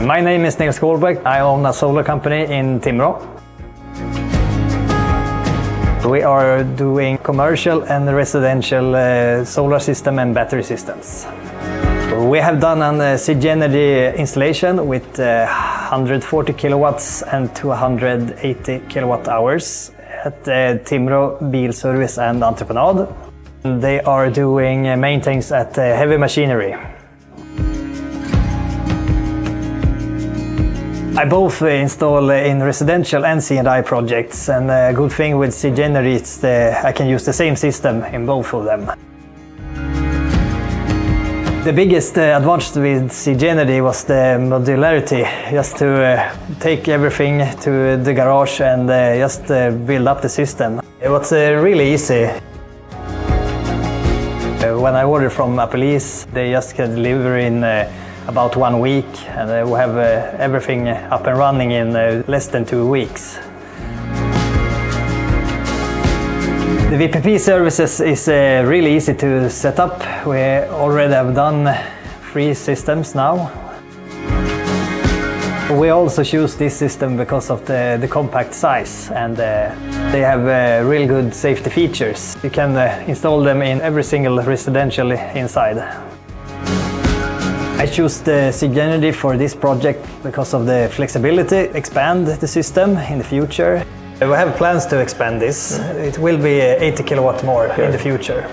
My name is Nils Kolbeck. I own a solar company in Timrå. We are doing commercial and residential solar system and battery systems. We have done a SigenStor installation with 140 kilowatts and 280 kilowatt hours at Timrå Bilservice and Entreprenad. They are doing maintenance at heavy machinery. I both install in residential and C&I projects, and a good thing with SigenStor is I can use the same system in both of them. The biggest advantage with SigenStor was the modularity, just to take everything to the garage and just build up the system. It was really easy. When I ordered from a police, they just can deliver in about 1 week, and we have everything up and running in less than 2 weeks. The VPP services is really easy to set up. We already have done 3 systems now. We also choose this system because of the compact size, and they have really good safety features. You can install them in every single residential inside. I choose the SigenStor for this project because of the flexibility, expand the system in the future. We have plans to expand this. It will be 80 kilowatt more in the future.